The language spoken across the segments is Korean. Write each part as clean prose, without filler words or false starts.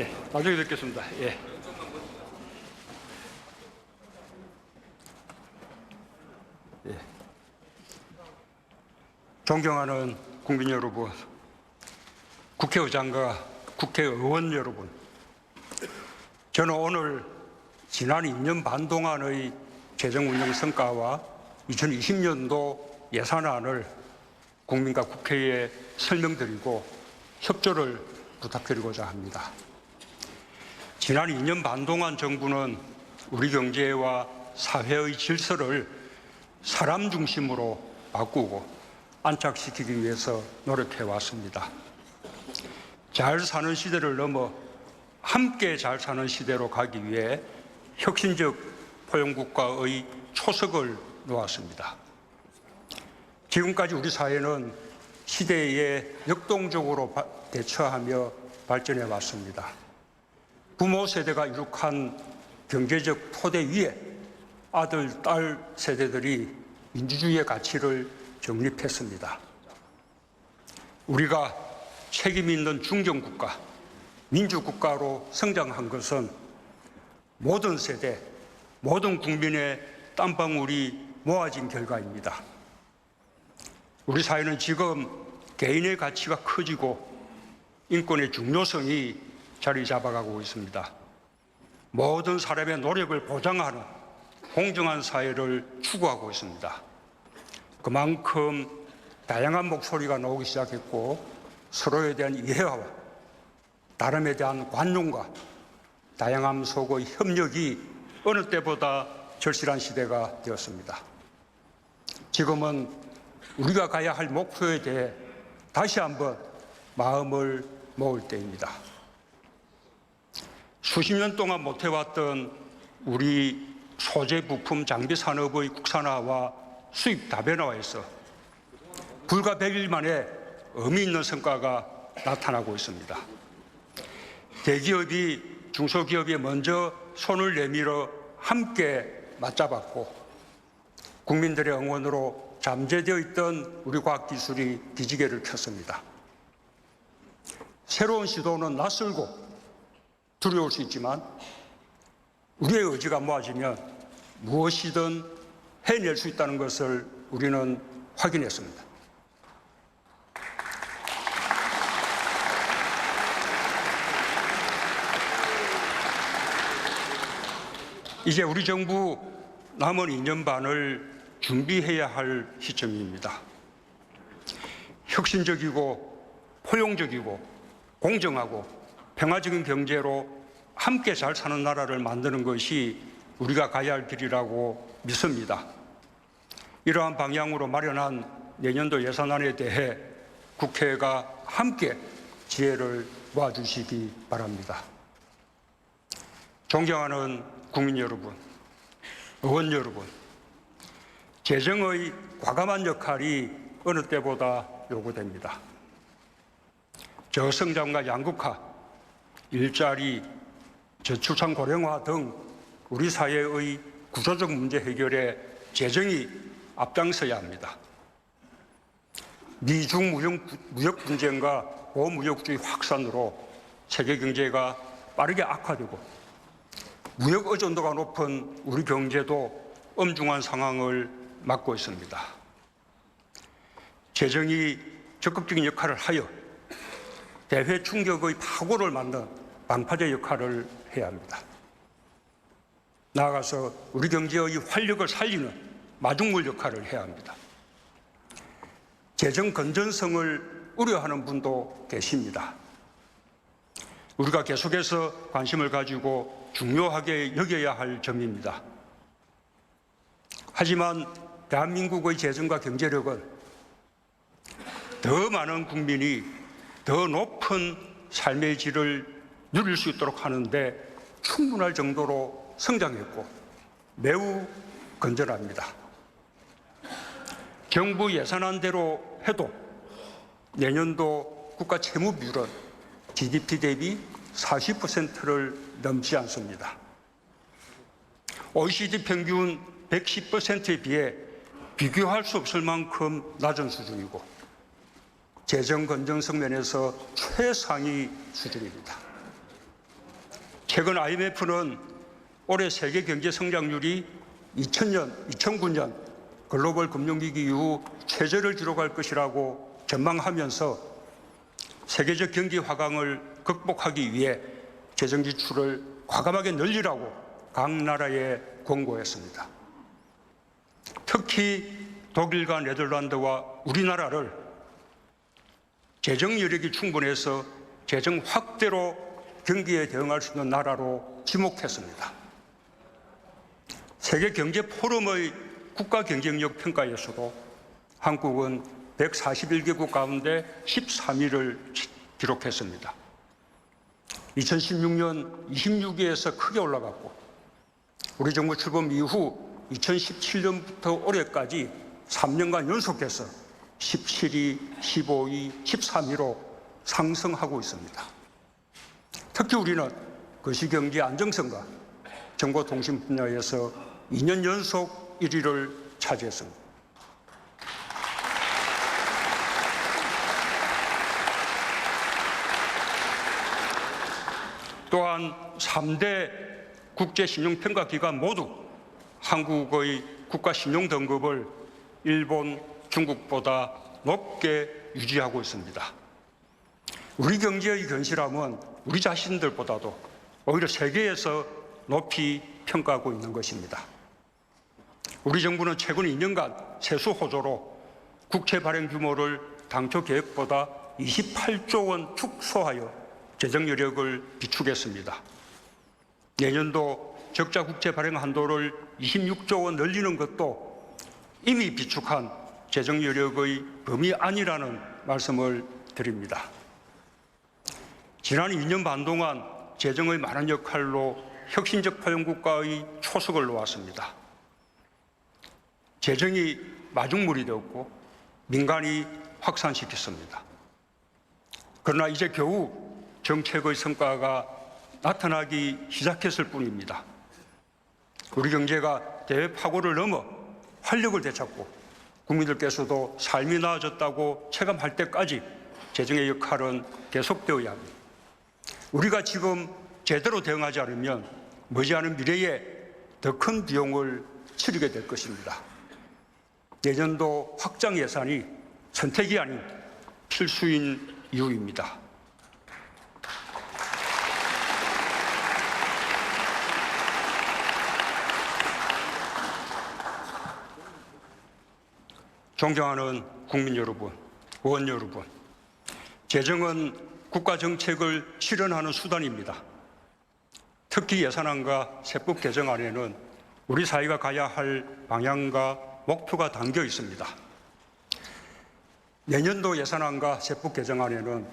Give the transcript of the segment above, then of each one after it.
예, 나중에 뵙겠습니다. 예. 예. 존경하는 국민 여러분, 국회의장과 국회의원 여러분, 저는 오늘 지난 2년 반 동안의 재정 운영 성과와 2020년도 예산안을 국민과 국회에 설명드리고 협조를 부탁드리고자 합니다. 지난 2년 반 동안 정부는 우리 경제와 사회의 질서를 사람 중심으로 바꾸고 안착시키기 위해서 노력해 왔습니다. 잘 사는 시대를 넘어 함께 잘 사는 시대로 가기 위해 혁신적 포용국가의 초석을 놓았습니다. 지금까지 우리 사회는 시대에 역동적으로 대처하며 발전해 왔습니다. 부모 세대가 이룩한 경제적 토대 위에 아들, 딸 세대들이 민주주의의 가치를 정립했습니다. 우리가 책임 있는 중정국가, 민주국가로 성장한 것은 모든 세대, 모든 국민의 땀방울이 모아진 결과입니다. 우리 사회는 지금 개인의 가치가 커지고 인권의 중요성이 자리 잡아가고 있습니다. 모든 사람의 노력을 보장하는 공정한 사회를 추구하고 있습니다. 그만큼 다양한 목소리가 나오기 시작했고 서로에 대한 이해와 다름에 대한 관용과 다양함 속의 협력이 어느 때보다 절실한 시대가 되었습니다. 지금은 우리가 가야 할 목표에 대해 다시 한번 마음을 모을 때입니다. 수십 년 동안 못해왔던 우리 소재, 부품, 장비 산업의 국산화와 수입 다변화에서 불과 100일 만에 의미 있는 성과가 나타나고 있습니다. 대기업이 중소기업에 먼저 손을 내밀어 함께 맞잡았고 국민들의 응원으로 잠재되어 있던 우리 과학기술이 기지개를 켰습니다. 새로운 시도는 낯설고 두려울 수 있지만 우리의 의지가 모아지면 무엇이든 해낼 수 있다는 것을 우리는 확인했습니다. 이제 우리 정부 남은 2년 반을 준비해야 할 시점입니다. 혁신적이고 포용적이고 공정하고 평화적인 경제로 함께 잘 사는 나라를 만드는 것이 우리가 가야 할 길이라고 믿습니다. 이러한 방향으로 마련한 내년도 예산안에 대해 국회가 함께 지혜를 모아주시기 바랍니다. 존경하는 국민 여러분, 의원 여러분, 재정의 과감한 역할이 어느 때보다 요구됩니다. 저성장과 양극화, 일자리, 저출산 고령화 등 우리 사회의 구조적 문제 해결에 재정이 앞장서야 합니다. 미중 무역 분쟁과 고무역주의 확산으로 세계 경제가 빠르게 악화되고 무역 의존도가 높은 우리 경제도 엄중한 상황을 맞고 있습니다. 재정이 적극적인 역할을 하여 대외 충격의 파고를 막는 방파제 역할을 해야 합니다. 나아가서 우리 경제의 활력을 살리는 마중물 역할을 해야 합니다. 재정 건전성을 우려하는 분도 계십니다. 우리가 계속해서 관심을 가지고 중요하게 여겨야 할 점입니다. 하지만 대한민국의 재정과 경제력은 더 많은 국민이 더 높은 삶의 질을 누릴 수 있도록 하는데 충분할 정도로 성장했고 매우 건전합니다. 정부 예산안대로 해도 내년도 국가 채무 비율은 GDP 대비 40%를 넘지 않습니다. OECD 평균 110%에 비해 비교할 수 없을 만큼 낮은 수준이고 재정 건전성 면에서 최상위 수준입니다. 최근 IMF는 올해 세계 경제 성장률이 2009년 글로벌 금융위기 이후 최저를 기록할 것이라고 전망하면서 세계적 경기 화강을 극복하기 위해 재정 지출을 과감하게 늘리라고 각 나라에 권고했습니다. 특히 독일과 네덜란드와 우리나라를 재정 여력이 충분해서 재정 확대로 경기에 대응할 수 있는 나라로 지목했습니다. 세계 경제 포럼의 국가 경쟁력 평가에서도 한국은 141개국 가운데 13위를 기록했습니다. 2016년 26위에서 크게 올라갔고 우리 정부 출범 이후 2017년부터 올해까지 3년간 연속해서 17위, 15위, 13위로 상승하고 있습니다. 특히 우리는 거시경제 안정성과 정보통신 분야에서 2년 연속 1위를 차지했습니다. 또한 3대 국제신용평가기관 모두 한국의 국가신용등급을 일본, 중국보다 높게 유지하고 있습니다. 우리 경제의 견실함은 우리 자신들보다도 오히려 세계에서 높이 평가하고 있는 것입니다. 우리 정부는 최근 2년간 세수 호조로 국채 발행 규모를 당초 계획보다 28조 원 축소하여 재정 여력을 비축했습니다. 내년도 적자 국채 발행 한도를 26조 원 늘리는 것도 이미 비축한 재정 여력의 범위 아니라는 말씀을 드립니다. 지난 2년 반 동안 재정의 많은 역할로 혁신적 포용국가의 초석을 놓았습니다. 재정이 마중물이 되었고 민간이 확산시켰습니다. 그러나 이제 겨우 정책의 성과가 나타나기 시작했을 뿐입니다. 우리 경제가 대외 파고를 넘어 활력을 되찾고 국민들께서도 삶이 나아졌다고 체감할 때까지 재정의 역할은 계속되어야 합니다. 우리가 지금 제대로 대응하지 않으면 머지않은 미래에 더 큰 비용을 치르게 될 것입니다. 내년도 확장 예산이 선택이 아닌 필수인 이유입니다. 존경하는 국민 여러분, 의원 여러분, 재정은 국가 정책을 실현하는 수단입니다. 특히 예산안과 세법 개정안에는 우리 사회가 가야 할 방향과 목표가 담겨 있습니다. 내년도 예산안과 세법 개정안에는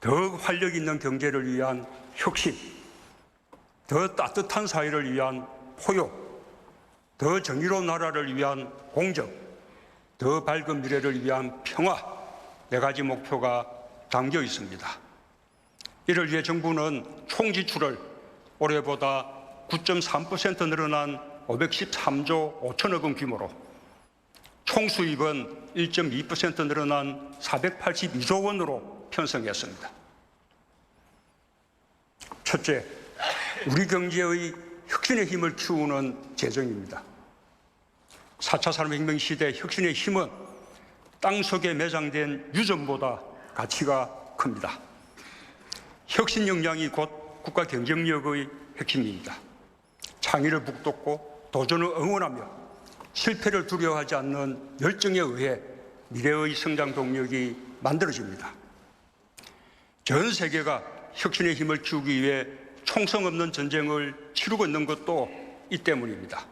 더욱 활력 있는 경제를 위한 혁신, 더 따뜻한 사회를 위한 포용, 더 정의로운 나라를 위한 공정, 더 밝은 미래를 위한 평화, 4가지 목표가 담겨 있습니다. 이를 위해 정부는 총 지출을 올해보다 9.3% 늘어난 513조 5천억 원 규모로, 총 수입은 1.2% 늘어난 482조 원으로 편성했습니다. 첫째, 우리 경제의 혁신의 힘을 키우는 재정입니다. 4차 산업혁명 시대 혁신의 힘은 땅속에 매장된 유전보다 가치가 큽니다. 혁신 역량이 곧 국가 경쟁력의 핵심입니다. 창의를 북돋고 도전을 응원하며 실패를 두려워하지 않는 열정에 의해 미래의 성장 동력이 만들어집니다. 전 세계가 혁신의 힘을 키우기 위해 총성 없는 전쟁을 치르고 있는 것도 이 때문입니다.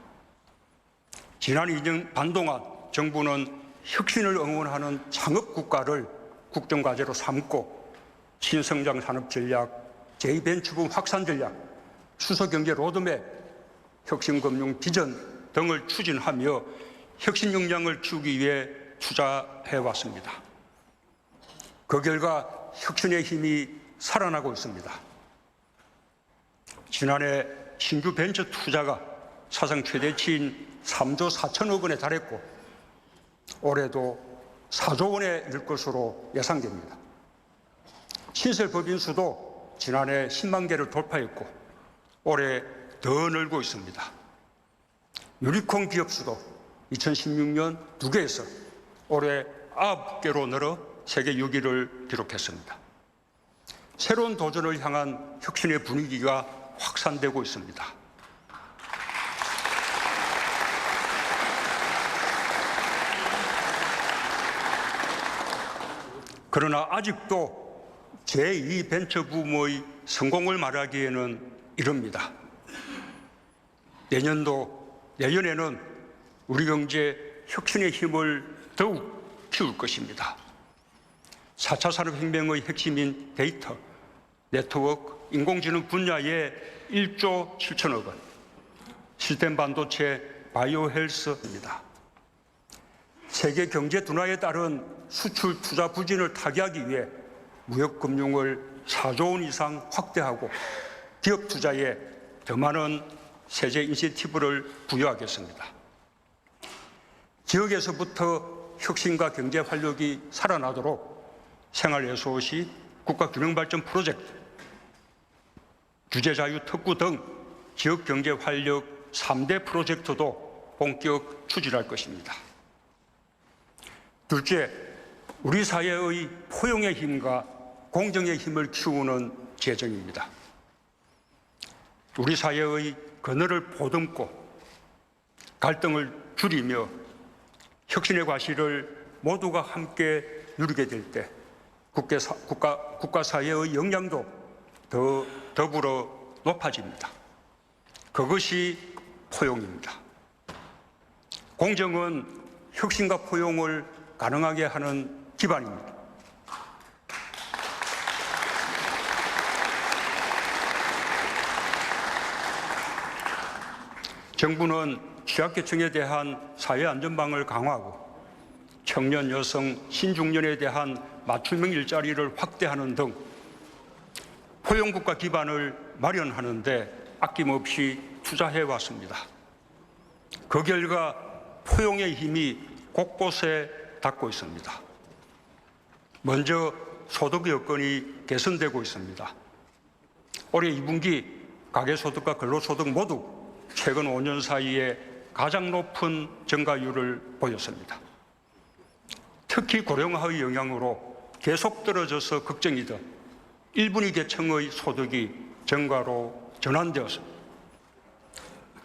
지난 2년 반 동안 정부는 혁신을 응원하는 창업국가를 국정과제로 삼고 신성장 산업 전략, 제2벤처붐 확산 전략, 수소경제 로드맵, 혁신금융 비전 등을 추진하며 혁신 역량을 키우기 위해 투자해왔습니다. 그 결과 혁신의 힘이 살아나고 있습니다. 지난해 신규 벤처 투자가 사상 최대치인 3조 4천억 원에 달했고 올해도 4조 원에 이를 것으로 예상됩니다. 신설법인 수도 지난해 10만 개를 돌파했고 올해 더 늘고 있습니다. 유니콘 기업 수도 2016년 2개에서 올해 9개로 늘어 세계 6위를 기록했습니다. 새로운 도전을 향한 혁신의 분위기가 확산되고 있습니다. 그러나 아직도 제2 벤처붐의 성공을 말하기에는 이릅니다. 내년에는 우리 경제 혁신의 힘을 더욱 키울 것입니다. 4차 산업혁명의 핵심인 데이터, 네트워크, 인공지능 분야에 1조 7천억 원, 시스템 반도체, 바이오 헬스입니다. 세계 경제 둔화에 따른 수출 투자 부진을 타개하기 위해 무역금융을 4조 원 이상 확대하고 기업 투자에 더 많은 세제 인센티브를 부여하겠습니다. 지역에서부터 혁신과 경제 활력이 살아나도록 생활예술시 국가균형발전 프로젝트, 규제자유 특구 등 지역경제 활력 3대 프로젝트도 본격 추진할 것입니다. 둘째, 우리 사회의 포용의 힘과 공정의 힘을 키우는 재정입니다. 우리 사회의 그늘을 보듬고 갈등을 줄이며 혁신의 과실을 모두가 함께 누리게 될 때 국가 사회의 역량도 더불어 높아집니다. 그것이 포용입니다. 공정은 혁신과 포용을 가능하게 하는 기반입니다. 정부는 취약계층에 대한 사회안전망을 강화하고 청년, 여성, 신중년에 대한 맞춤형 일자리를 확대하는 등 포용국가 기반을 마련하는 데 아낌없이 투자해 왔습니다. 그 결과 포용의 힘이 곳곳에 닿고 있습니다. 먼저 소득 여건이 개선되고 있습니다. 올해 2분기 가계소득과 근로소득 모두 최근 5년 사이에 가장 높은 증가율을 보였습니다. 특히 고령화의 영향으로 계속 떨어져서 걱정이던 1분위 계층의 소득이 증가로 전환되었습니다.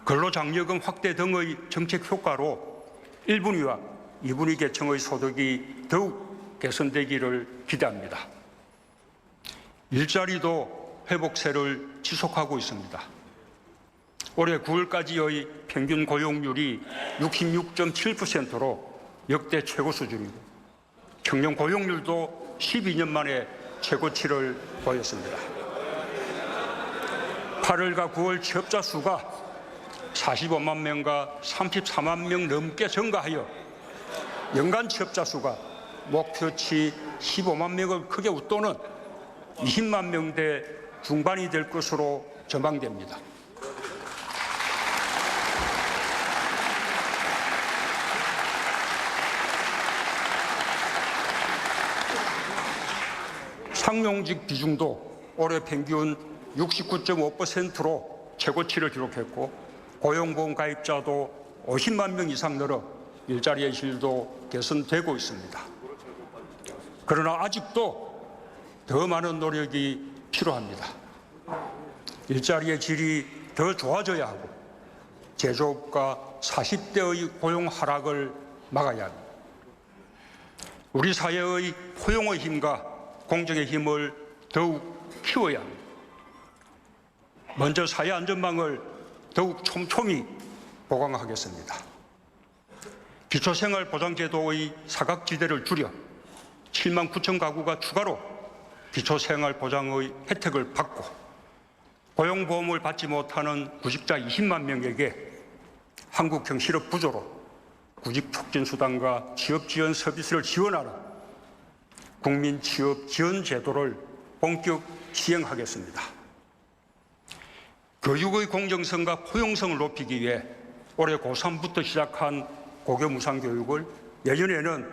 근로장려금 확대 등의 정책 효과로 1분위와 2분위 계층의 소득이 더욱 개선되기를 기대합니다. 일자리도 회복세를 지속하고 있습니다. 올해 9월까지의 평균 고용률이 66.7%로 역대 최고 수준이고 청년 고용률도 12년 만에 최고치를 보였습니다. 8월과 9월 취업자 수가 45만 명과 34만 명 넘게 증가하여 연간 취업자 수가 목표치 15만 명을 크게 웃도는 20만 명대 중반이 될 것으로 전망됩니다. 상용직 비중도 올해 평균 69.5%로 최고치를 기록했고 고용보험 가입자도 50만 명 이상 늘어 일자리의 질도 개선되고 있습니다. 그러나 아직도 더 많은 노력이 필요합니다. 일자리의 질이 더 좋아져야 하고 제조업과 40대의 고용 하락을 막아야 합니다. 우리 사회의 포용의 힘과 공정의 힘을 더욱 키워야 합니다. 먼저 사회 안전망을 더욱 촘촘히 보강하겠습니다. 기초생활보장제도의 사각지대를 줄여 7만 9천 가구가 추가로 기초생활보장의 혜택을 받고 고용보험을 받지 못하는 구직자 20만 명에게 한국형 실업부조로 구직촉진수당과 취업지원 서비스를 지원하는 국민취업지원제도를 본격 시행하겠습니다. 교육의 공정성과 포용성을 높이기 위해 올해 고3부터 시작한 고교 무상교육을 내년에는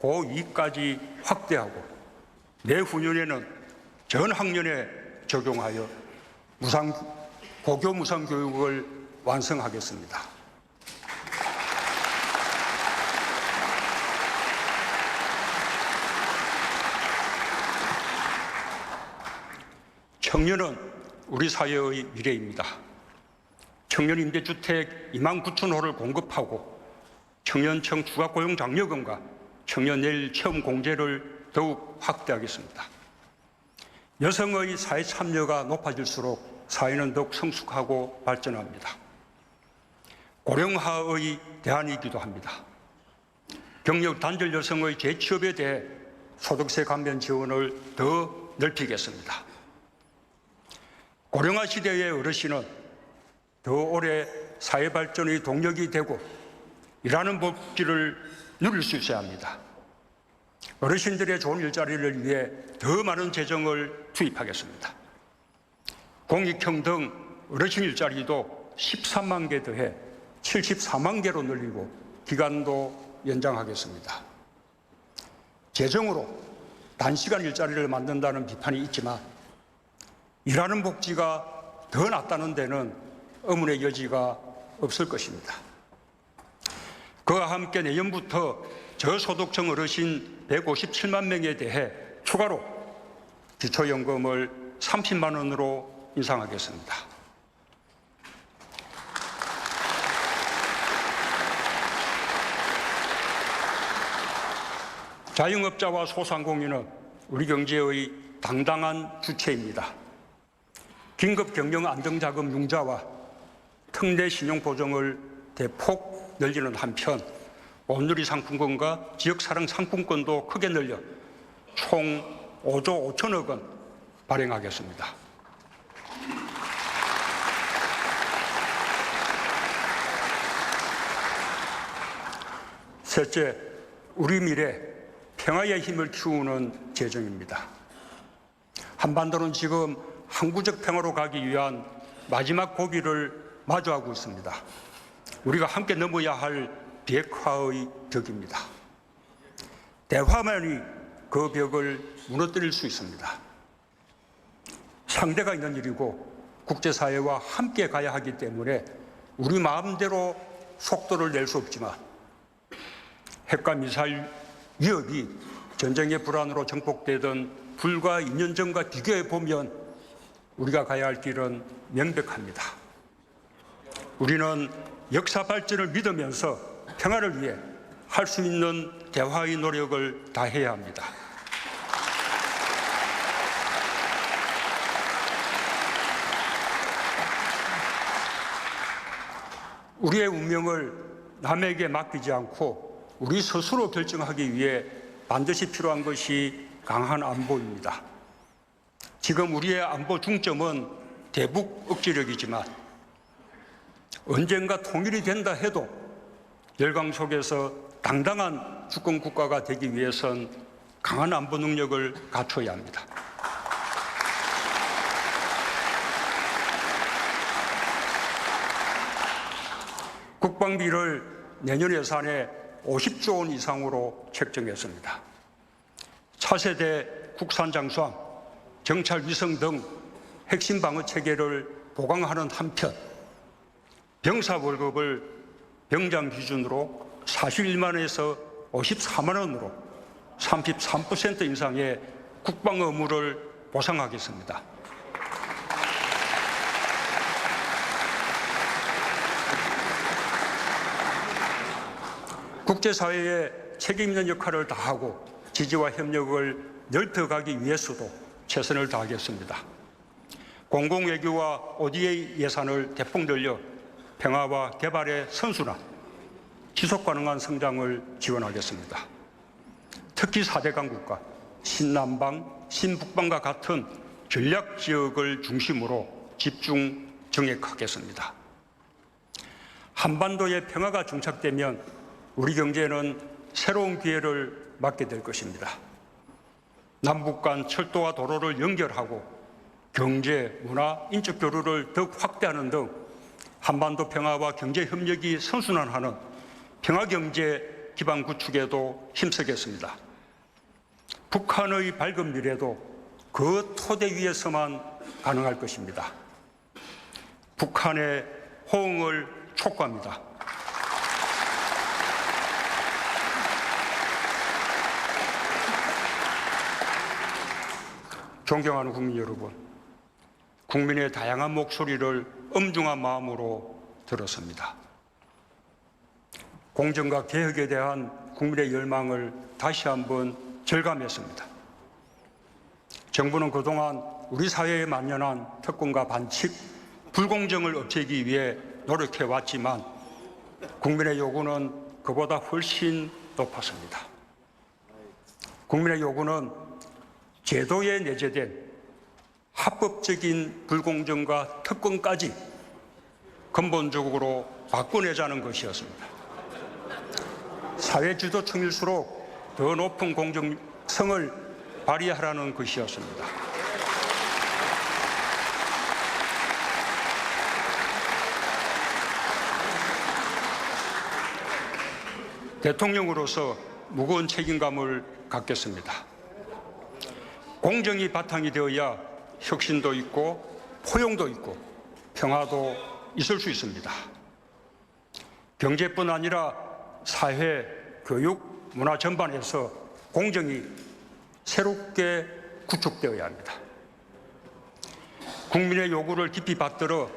고2까지 확대하고 내후년에는 전 학년에 적용하여 고교 무상 교육을 완성하겠습니다. 청년은 우리 사회의 미래입니다. 청년 임대주택 29,000호를 공급하고 청년청 추가고용장려금과 청년 내일 체험 공제를 더욱 확대하겠습니다. 여성의 사회 참여가 높아질수록 사회는 더욱 성숙하고 발전합니다. 고령화의 대안이기도 합니다. 경력 단절 여성의 재취업에 대해 소득세 감면 지원을 더 넓히겠습니다. 고령화 시대의 어르신은 더 오래 사회 발전의 동력이 되고 일하는 복지를 누릴 수 있어야 합니다. 어르신들의 좋은 일자리를 위해 더 많은 재정을 투입하겠습니다. 공익형 등 어르신 일자리도 13만 개 더해 74만 개로 늘리고 기간도 연장하겠습니다. 재정으로 단시간 일자리를 만든다는 비판이 있지만 일하는 복지가 더 낫다는 데는 의문의 여지가 없을 것입니다. 그와 함께 내년부터 저소득층 어르신 157만 명에 대해 추가로 기초연금을 30만 원으로 인상하겠습니다. 자영업자와 소상공인은 우리 경제의 당당한 주체입니다. 긴급 경영 안정자금 융자와 특례 신용 보정을 대폭 늘리는 한편 온누리 상품권과 지역사랑 상품권도 크게 늘려 총 5조 5천억 원 발행하겠습니다. 셋째, 우리 미래 평화의 힘을 키우는 재정입니다. 한반도는 지금 항구적 평화로 가기 위한 마지막 고비를 마주하고 있습니다. 우리가 함께 넘어야 할 비핵화의 벽입니다. 대화만이 그 벽을 무너뜨릴 수 있습니다. 상대가 있는 일이고 국제사회와 함께 가야 하기 때문에 우리 마음대로 속도를 낼 수 없지만 핵과 미사일 위협이 전쟁의 불안으로 정복되던 불과 2년 전과 비교해 보면 우리가 가야 할 길은 명백합니다. 우리는 역사 발전을 믿으면서 평화를 위해 할 수 있는 대화의 노력을 다해야 합니다. 우리의 운명을 남에게 맡기지 않고 우리 스스로 결정하기 위해 반드시 필요한 것이 강한 안보입니다. 지금 우리의 안보 중점은 대북 억지력이지만 언젠가 통일이 된다 해도 열강 속에서 당당한 주권 국가가 되기 위해선 강한 안보 능력을 갖춰야 합니다. 국방비를 내년 예산에 50조 원 이상으로 책정했습니다. 차세대 국산 장수함, 정찰 위성 등 핵심 방어 체계를 보강하는 한편 병사 월급을 병장 기준으로 41만 원에서 54만 원으로 33% 인상의 국방 의무를 보상하겠습니다. 국제사회에 책임 있는 역할을 다하고 지지와 협력을 넓혀가기 위해서도 최선을 다하겠습니다. 공공외교와 ODA 예산을 대폭 늘려 평화와 개발의 선순환, 지속가능한 성장을 지원하겠습니다. 특히 4대 강국과 신남방, 신북방과 같은 전략지역을 중심으로 집중 정액하겠습니다. 한반도의 평화가 정착되면 우리 경제는 새로운 기회를 맞게 될 것입니다. 남북 간 철도와 도로를 연결하고 경제, 문화, 인적 교류를 더욱 확대하는 등 한반도 평화와 경제 협력이 선순환하는 평화경제 기반 구축에도 힘쓰겠습니다. 북한의 밝은 미래도 그 토대 위에서만 가능할 것입니다. 북한의 호응을 촉구합니다. 존경하는 국민 여러분, 국민의 다양한 목소리를 엄중한 마음으로 들었습니다. 공정과 개혁에 대한 국민의 열망을 다시 한번 절감했습니다. 정부는 그동안 우리 사회에 만연한 특권과 반칙, 불공정을 없애기 위해 노력해왔지만 국민의 요구는 그보다 훨씬 높았습니다. 국민의 요구는 제도에 내재된 합법적인 불공정과 특권까지 근본적으로 바꿔내자는 것이었습니다. 사회주도층일수록 더 높은 공정성을 발휘하라는 것이었습니다. 대통령으로서 무거운 책임감을 갖겠습니다. 공정이 바탕이 되어야 혁신도 있고 포용도 있고 평화도 있을 수 있습니다. 경제뿐 아니라 사회, 교육, 문화 전반에서 공정이 새롭게 구축되어야 합니다. 국민의 요구를 깊이 받들어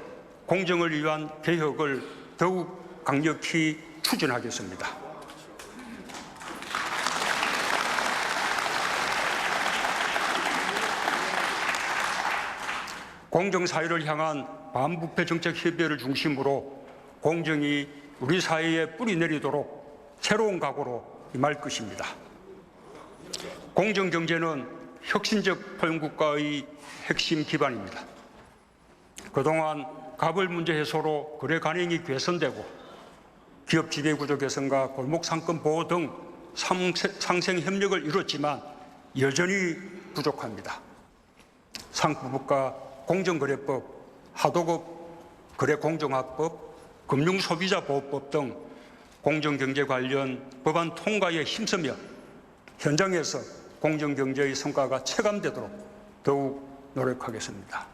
공정을 위한 개혁을 더욱 강력히 추진하겠습니다. 공정사회를 향한 반부패 정책 협의회를 중심으로 공정이 우리 사회에 뿌리 내리도록 새로운 각오로 임할 것입니다. 공정경제는 혁신적 포용국가의 핵심 기반입니다. 그동안 가벌 문제 해소로 거래 관행이 개선되고 기업 지배구조 개선과 골목상권 보호 등 상생 협력을 이뤘지만 여전히 부족합니다. 상부부가 공정거래법, 하도급 거래공정화법, 금융소비자보호법 등 공정경제 관련 법안 통과에 힘쓰며 현장에서 공정경제의 성과가 체감되도록 더욱 노력하겠습니다.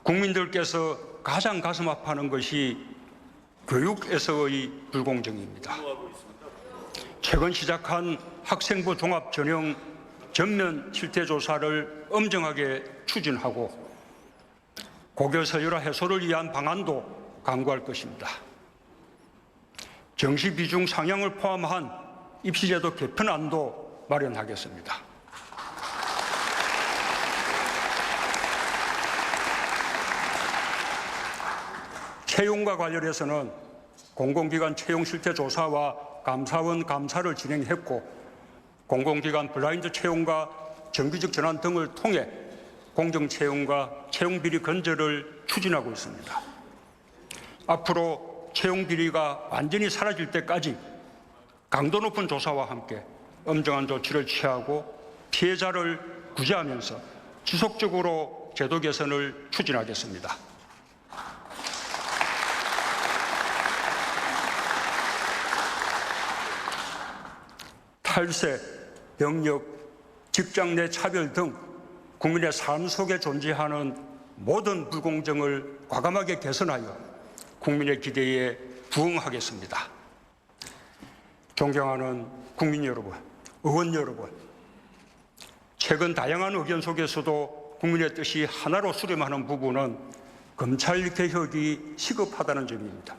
국민들께서 가장 가슴 아파하는 것이 교육에서의 불공정입니다. 최근 시작한 학생부 종합 전형 전면 실태 조사를 엄정하게 추진하고 고교 서열화 해소를 위한 방안도 강구할 것입니다. 정시 비중 상향을 포함한 입시제도 개편안도 마련하겠습니다. 채용과 관련해서는 공공기관 채용 실태 조사와 감사원 감사를 진행했고 공공기관 블라인드 채용과 정규직 전환 등을 통해 공정채용과 채용비리 건절을 추진하고 있습니다. 앞으로 채용비리가 완전히 사라질 때까지 강도 높은 조사와 함께 엄정한 조치를 취하고 피해자를 구제하면서 지속적으로 제도 개선을 추진하겠습니다. 탈세, 병력, 직장 내 차별 등 국민의 삶 속에 존재하는 모든 불공정을 과감하게 개선하여 국민의 기대에 부응하겠습니다. 존경하는 국민 여러분, 의원 여러분, 최근 다양한 의견 속에서도 국민의 뜻이 하나로 수렴하는 부분은 검찰 개혁이 시급하다는 점입니다.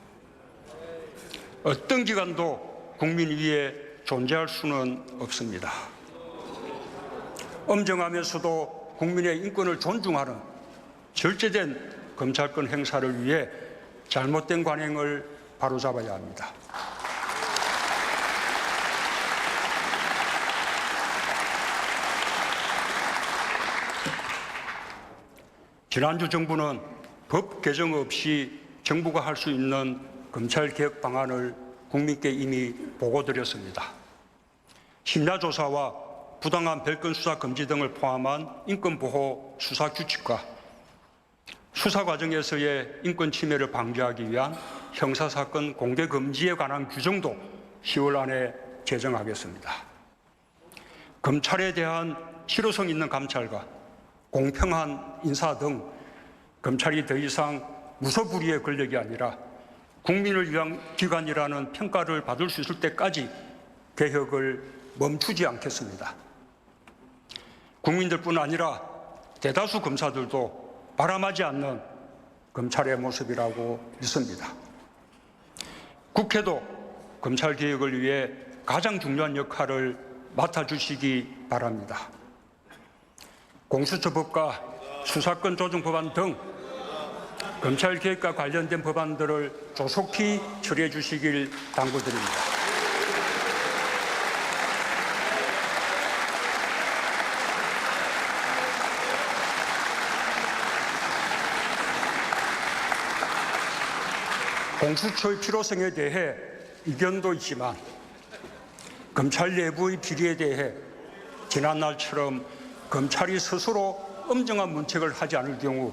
어떤 기관도 국민 위에 존재할 수는 없습니다. 엄정하면서도 국민의 인권을 존중하는 절제된 검찰권 행사를 위해 잘못된 관행을 바로잡아야 합니다. 지난주 정부는 법 개정 없이 정부가 할 수 있는 검찰개혁 방안을 국민께 이미 보고드렸습니다. 심야조사와 부당한 별건 수사 금지 등을 포함한 인권보호 수사 규칙과 수사 과정에서의 인권 침해를 방지하기 위한 형사사건 공개 금지에 관한 규정도 10월 안에 제정하겠습니다. 검찰에 대한 실효성 있는 감찰과 공평한 인사 등 검찰이 더 이상 무소불위의 권력이 아니라 국민을 위한 기관이라는 평가를 받을 수 있을 때까지 개혁을 멈추지 않겠습니다. 국민들뿐 아니라 대다수 검사들도 바람하지 않는 검찰의 모습이라고 믿습니다. 국회도 검찰개혁을 위해 가장 중요한 역할을 맡아주시기 바랍니다. 공수처법과 수사권 조정 법안 등 검찰개혁과 관련된 법안들을 조속히 처리해 주시길 당부드립니다. 공수처의 필요성에 대해 이견도 있지만 검찰 내부의 비리에 대해 지난날처럼 검찰이 스스로 엄정한 문책을 하지 않을 경우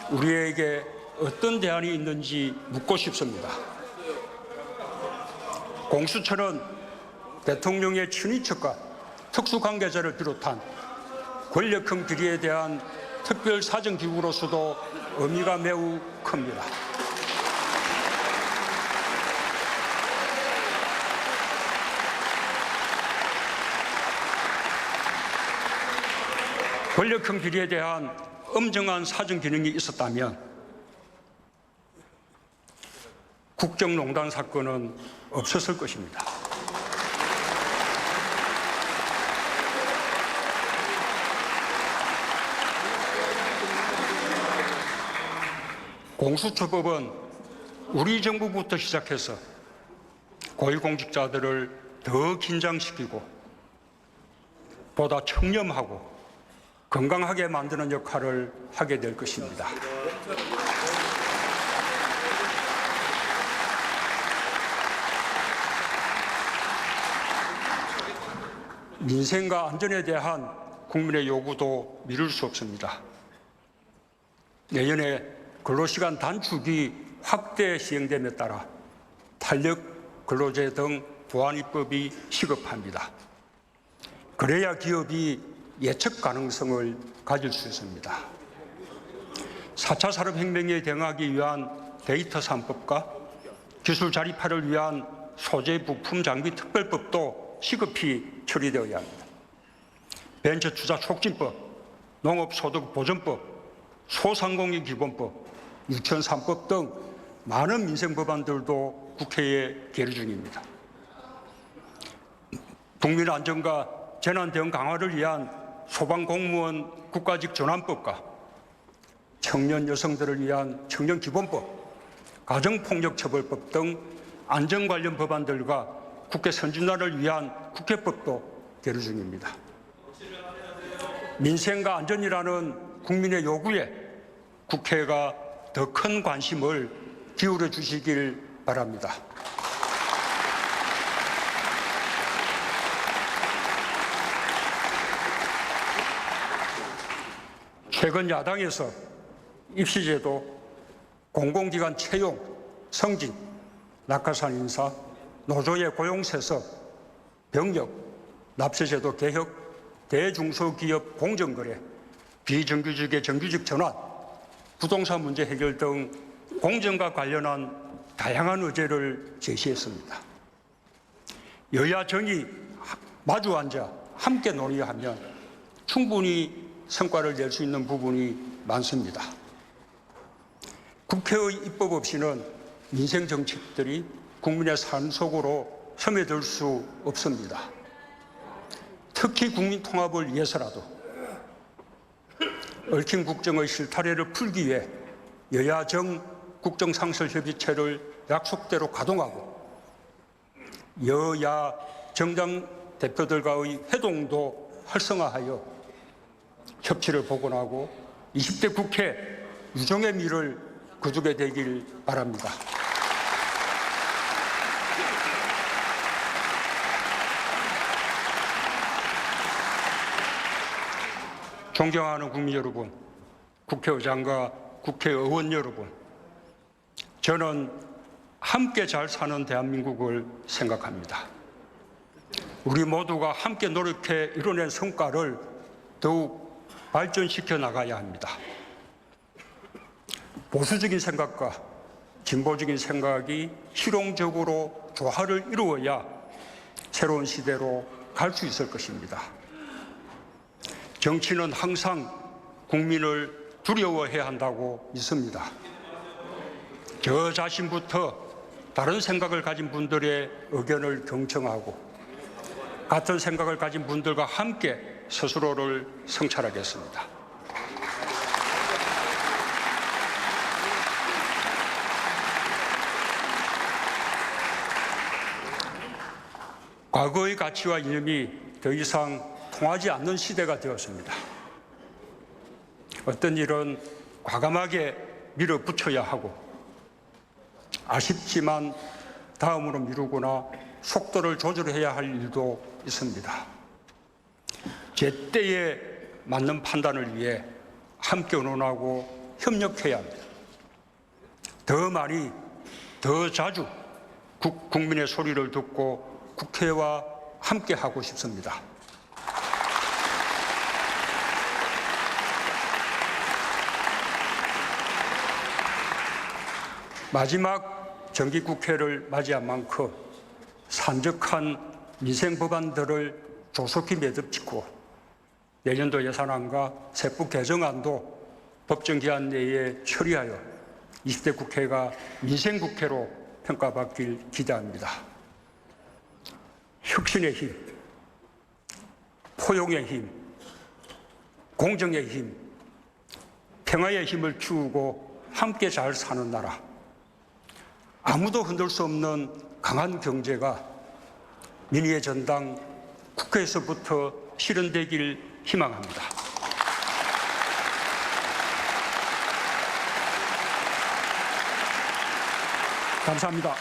우리에게 어떤 대안이 있는지 묻고 싶습니다. 공수처는 대통령의 친인척과 특수관계자를 비롯한 권력형 비리에 대한 특별사정기구로서도 의미가 매우 큽니다. 권력형 비리에 대한 엄정한 사정 기능이 있었다면 국정농단 사건은 없었을 것입니다. 공수처법은 우리 정부부터 시작해서 고위공직자들을 더 긴장시키고 보다 청렴하고 건강하게 만드는 역할을 하게 될 것입니다. 민생과 안전에 대한 국민의 요구도 미룰 수 없습니다. 내년에 근로시간 단축이 확대 시행됨에 따라 탄력 근로제 등 보완 입법이 시급합니다. 그래야 기업이 예측 가능성을 가질 수 있습니다. 4차 산업혁명에 대응하기 위한 데이터 3법과 기술 자립화를 위한 소재 부품 장비 특별법도 시급히 처리되어야 합니다. 벤처 투자 촉진법, 농업소득 보전법, 소상공인 기본법, 유치원 3법 등 많은 민생 법안들도 국회에 계류 중입니다. 국민 안전과 재난 대응 강화를 위한 소방공무원 국가직 전환법과 청년 여성들을 위한 청년기본법, 가정폭력처벌법 등 안전 관련 법안들과 국회 선진화를 위한 국회법도 계류 중입니다. 민생과 안전이라는 국민의 요구에 국회가 더 큰 관심을 기울여 주시길 바랍니다. 최근 야당에서 입시제도, 공공기관 채용, 승진, 낙하산 인사, 노조의 고용세서, 병역, 납세제도 개혁, 대중소기업 공정거래, 비정규직의 정규직 전환, 부동산 문제 해결 등 공정과 관련한 다양한 의제를 제시했습니다. 여야 정이 마주 앉아 함께 논의하면 충분히 성과를 낼 수 있는 부분이 많습니다. 국회의 입법 없이는 민생 정책들이 국민의 삶 속으로 스며들 수 없습니다. 특히 국민 통합을 위해서라도 얽힌 국정의 실타래를 풀기 위해 여야 정 국정상설협의체를 약속대로 가동하고 여야 정당 대표들과의 회동도 활성화하여 협치를 복원하고 20대 국회 유종의 미를 거두게 되길 바랍니다. 존경하는 국민 여러분, 국회의장과 국회의원 여러분, 저는 함께 잘 사는 대한민국을 생각합니다. 우리 모두가 함께 노력해 이뤄낸 성과를 더욱 발전시켜 나가야 합니다. 보수적인 생각과 진보적인 생각이 실용적으로 조화를 이루어야 새로운 시대로 갈 수 있을 것입니다. 정치는 항상 국민을 두려워해야 한다고 믿습니다. 저 자신부터 다른 생각을 가진 분들의 의견을 경청하고 같은 생각을 가진 분들과 함께 스스로를 성찰하겠습니다. 과거의 가치와 이념이 더 이상 통하지 않는 시대가 되었습니다. 어떤 일은 과감하게 밀어붙여야 하고 아쉽지만 다음으로 미루거나 속도를 조절해야 할 일도 있습니다. 제때에 맞는 판단을 위해 함께 의논하고 협력해야 합니다. 더 많이, 더 자주 국민의 소리를 듣고 국회와 함께 하고 싶습니다. 마지막 정기국회를 맞이한 만큼 산적한 민생 법안들을 조속히 매듭짓고 내년도 예산안과 세법 개정안도 법정 기한 내에 처리하여 20대 국회가 민생 국회로 평가받길 기대합니다. 혁신의 힘, 포용의 힘, 공정의 힘, 평화의 힘을 키우고 함께 잘 사는 나라, 아무도 흔들 수 없는 강한 경제가 민의의 전당 국회에서부터 실현되길 희망합니다. 감사합니다.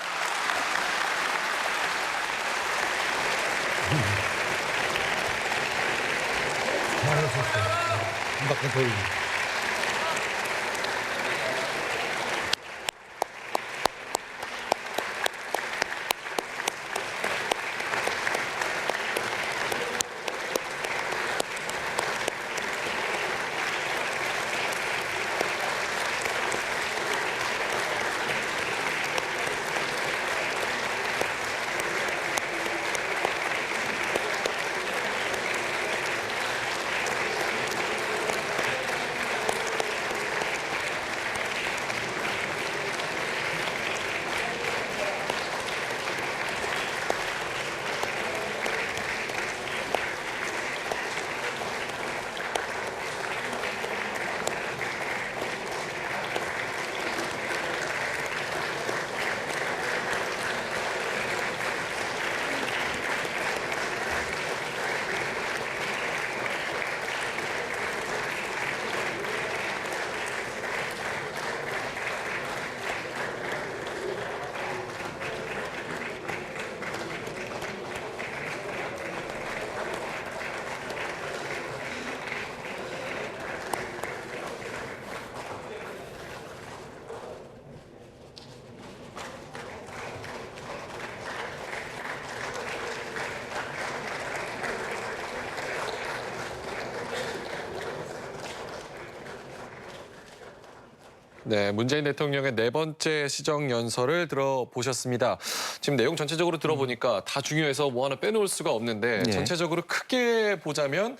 네, 문재인 대통령의 네 번째 시정연설을 들어보셨습니다. 지금 내용 전체적으로 들어보니까 다 중요해서 뭐 하나 빼놓을 수가 없는데 전체적으로 크게 보자면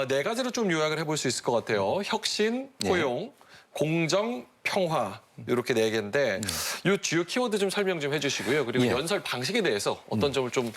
네 가지로 좀 요약을 해볼 수 있을 것 같아요. 혁신, 포용, 공정, 평화 이렇게 네 개인데 이 주요 키워드 좀 설명 좀 해주시고요. 그리고 연설 방식에 대해서 어떤 점을 좀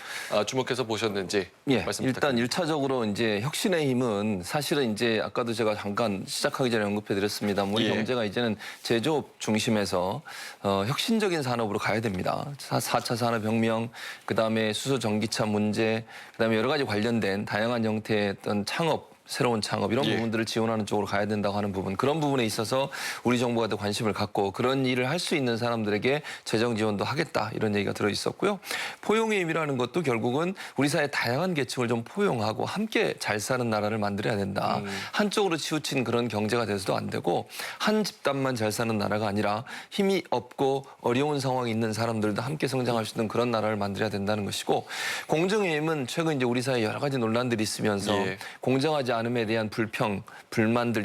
주목해서 보셨는지 말씀 부탁드립니다. 일단 1차적으로 이제 혁신의 힘은 사실은 이제 아까도 제가 잠깐 시작하기 전에 언급해드렸습니다만 우리 경제가 이제는 제조업 중심에서 혁신적인 산업으로 가야 됩니다. 4차 산업혁명, 그다음에 수소 전기차 문제, 그다음에 여러 가지 관련된 다양한 형태의 어떤 창업 새로운 창업 이런 부분들을 지원하는 쪽으로 가야 된다고 하는 부분. 그런 부분에 있어서 우리 정부가 더 관심을 갖고 그런 일을 할 수 있는 사람들에게 재정 지원도 하겠다 이런 얘기가 들어 있었고요. 포용의 힘이라는 것도 결국은 우리 사회 다양한 계층을 좀 포용하고 함께 잘 사는 나라를 만들어야 된다. 한쪽으로 치우친 그런 경제가 돼서도 안 되고 한 집단만 잘 사는 나라가 아니라 힘이 없고 어려운 상황에 있는 사람들도 함께 성장할 수 있는 그런 나라를 만들어야 된다는 것이고 공정의 힘은 최근 이제 우리 사회에 여러 가지 논란들이 있으면서 공정하지 않음에 대한 불평, 불만들